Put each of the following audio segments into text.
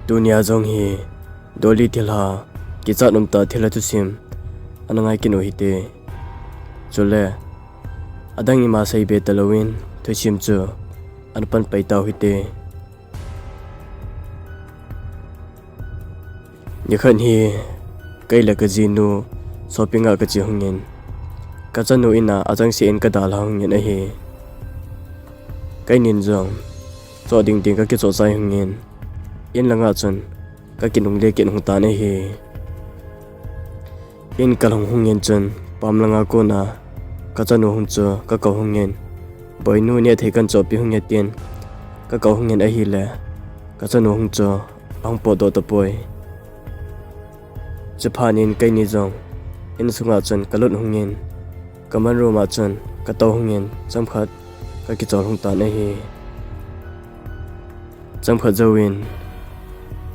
dunia zong hi doli thilha kicha numta thila tu sim anangai kinu hite chule adang ima sei be talowin thusim chu anpan paitaw hite yakhan hi kaila ka jinu shoppinga ka chi hungin ka chanu ina ajang si en ka dal hungin a hi kainin jong cho ding ding ka ki cho sai hungin in langa chun ka kinung le kin hung ta ne hi in kalong hungin chun pam langa ko na ka chanu hung chu ka ka hungin boinu ne thei kan cho pi hungya tin ka ka hungin a hi le ka chanu hung chu ang po do to poi Japanin kaini jong in sunga chun kalot hungin kaman ro ma chun ka to hungin chamkhat ka ki chol hung ta ne hi chamkhat jawin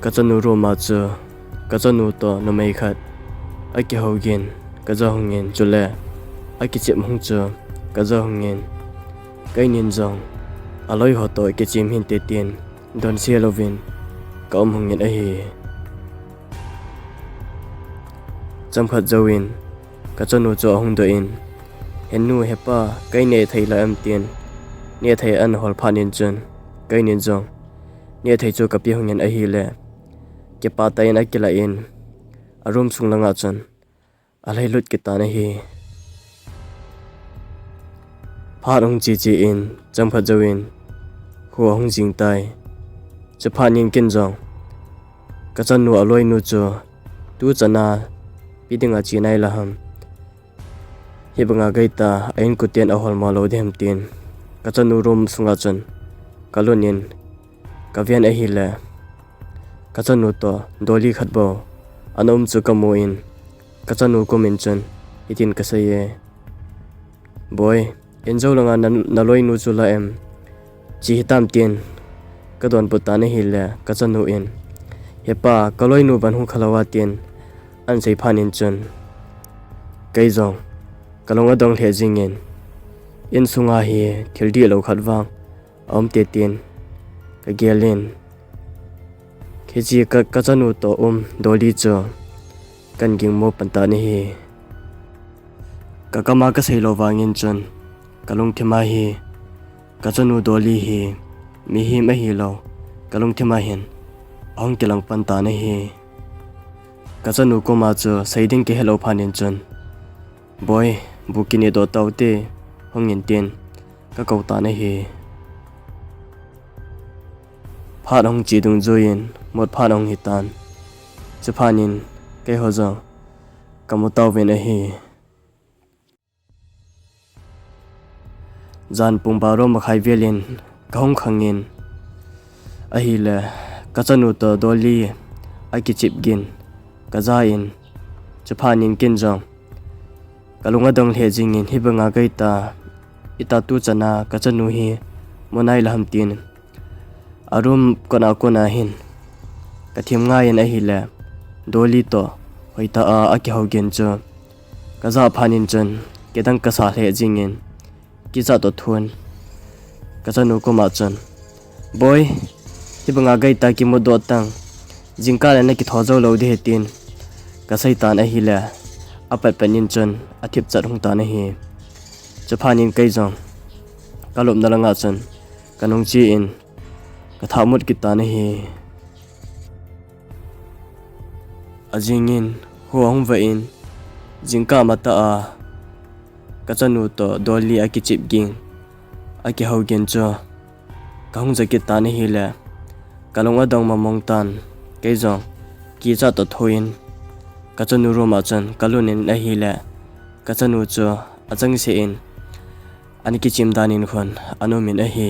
ka chanu ro ma chu ka chanu to no mai khat aki hogin ka ja hungin chule aki chim hung chu ka ja hungin kainin jong aloi ho to ki chim hin te tin don sielovin ka hungin a hi chamkhat jawin ka chanu cho hung do in hennu hepa kaine thei la am tin ne thei an hol phanin chun kainin jong ne thei chu ka pi hungin a hi le ke pa ta in akila in arum sung langa chun alai lut ki ta na hi pharung chi chi in chamkhat jawin hu hung jing tai chaphanin kin jong ka chanu aloi nu chu tu chana pidinga chi nai la ham hibanga gaita ain kuten ahol ma lo dem tin ka chanu rum sunga chun kalonin kavian a hi le ka chanu to doli khatbo anom chu kamoin ka chanu ko min chun itin ka saye boy enjo langa naloi nu chu la em chi hitam tin ka don putane hi le ka chanu in hepa kaloi nu ban hu khalawa tin an sei phanin chun kai jong kalonga dong the jingin in sunga hi thildi lo khatwang om te tin ka gelin kheji ka chanu to doli cho kan ging mo panta ni hi ka kama ka sei lo wangin chun kalong thima hi ka chanu doli hi mi hi ma hi lo kalong thima hin ong kelang panta ni hi ka chanu ko ma chu saiding ke hello phanin chun boy bukini do taute hongin tin ka kauta na hi pharong chi dung join mot pharong hitan chaphanin ke hojo kamutaw ven a hi jan pungbaro makhai velin kahong khangin a hi le ka chanu to doli aki chip gin kazain chaphanin kin jong kalunga dong le jingin hibanga gaita ita tu chana ka chanu hi monai lam tin arum kona hin kathim nga yen a hi le doli to hoita a aki hogen cho kaza phanin chun kedang ka sa le jingin kiza to thun ka chanu ko ma chun boy hibanga gaita ki modo tang jingka na ki thojo lo de tin ka saitan a hi le apat panin chun athip chat hung ta na hi chaphanin kai jong kalom na langa chun kanung chi in ka thamut ki ta na hi ajingin ho hung va in jingka mata a ka chanu to doli a ki chip ging a ki hogen cho ka hung ja ki ta na hi le kalonga dong ma mong tan kai jong ki cha to thoin ka chanu ro ma chan kalunin a hi le ka chanu cho achang se in ani ki chim danin khon anu min a hi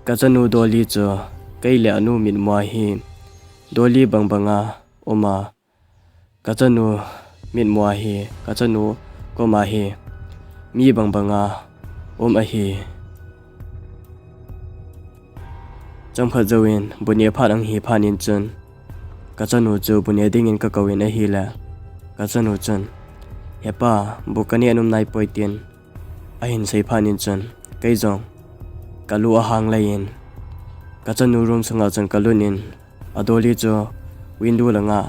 ka chanu doli cho kai le anu min ma hi doli bangbanga oma ka chanu min ma hi ka chanu ko ma hi mi bangbanga a hi chamkha jawin bunia pharang hi phanin chun ka chanu chu bunia dingin ka kawin a hi la ka chanu chun hepa bukani anum nai poitin ahin sei phanin chun kai jong kalu a hang lain ka chanu room sanga chan kalunin adoli cho window langa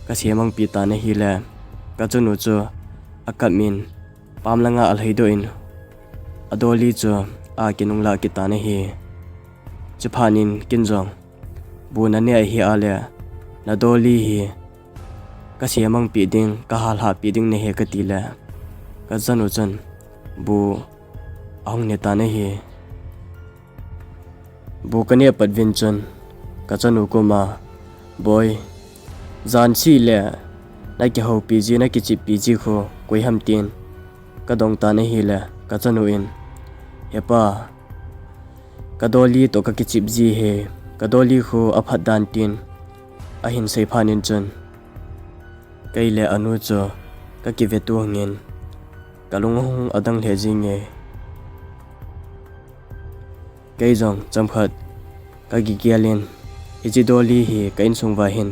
ka siamang pi ta na hi le ka chanu cho akamin pam langa alhaido in adoli cho a kinung la ki ta na hi chaphanin kinjong bu na ne hi ale na doli hi ka siamang pi ding ka hal ha pi ding ne he ka ti le ka chanu chan bu ahong ne ta na hi bu ka ne padvin chan ka chanu ko ma boy zan si le na ki ho pi ji na ki chi pi ji kho koi ham tin ka dong ta na hi le ka chanu in hepa ka doli to ka ki chip ji he ka doli kho aphat dan tin ahin sei phanin chan kai le anu cho ka ki ve tu ngin kalung hung adang le ji nge kai jong chamkhat ka gi gialin ichi doli hi kain sungwa hin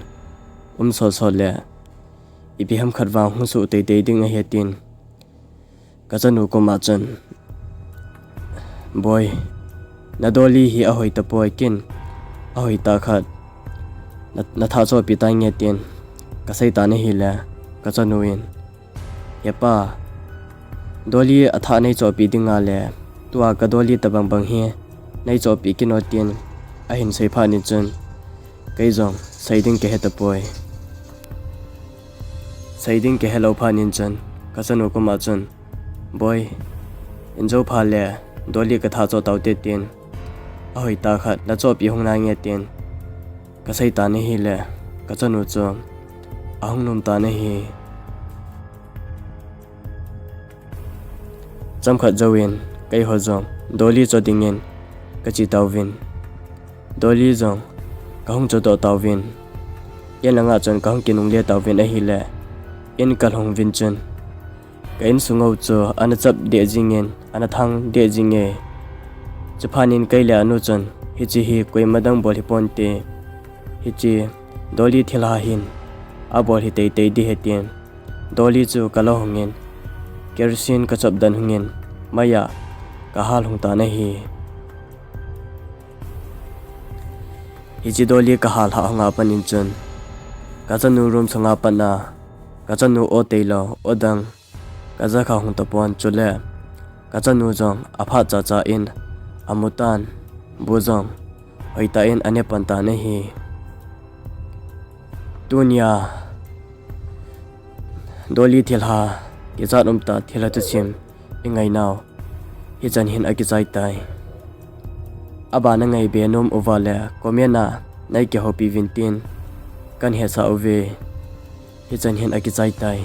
so so le ipi ham khatwa hu su te te ding a hetin ka chanu ko ma chan boy na doli hi a hoi ta poi kin a hoi ta khat na tha cho pi ta nge tin ka sai ta ne hi la ka chanu in yepa doli a tha nei cho pi dinga le tua ka doli ta bang bang hi nei cho pi kin o tin a hin sei pha ni chan kai jong sai ding ke heta poi sai ding ke hello pha nin chan ka chanu ko ma chan boy enjo pha le doli ka tha cho taw te tin a hoi ta khat na cho pi hong na nge tin ka sai ta ne hi le ka chanu cho ahong num ta ne hi cham khat jawin kai ho jong doli cho dingin ka chi tawin doli jong ka hong cho to tawin yen langa chan ka hong kinung le tawin a hi le in kal hong vin chen kain sungau cho ana chap de jingen ana thang de jinge chaphanin kai le anu chan hi chi hi koi madang bol hi ponte hi chi doli thila hin a bol hi tei tei di hetien doli chu kala hongin kerosene ka chap dan hongin maya ka hal hong ta na hi hi chi doli ka hal ha nga panin chan ka chanu room sanga pana ka chanu o teilo odang ka za kha hong ta pon chule ka chanu jong apha cha cha in amutan buzong hoita in ane panta ne hi dunya doli thilha ki chat ta thila tu sim ingai naw hi chan hin aki chai tai aba na ngai be nom ovale komena nai ke hopi vintin kan he sa ove hi chan hin aki chai tai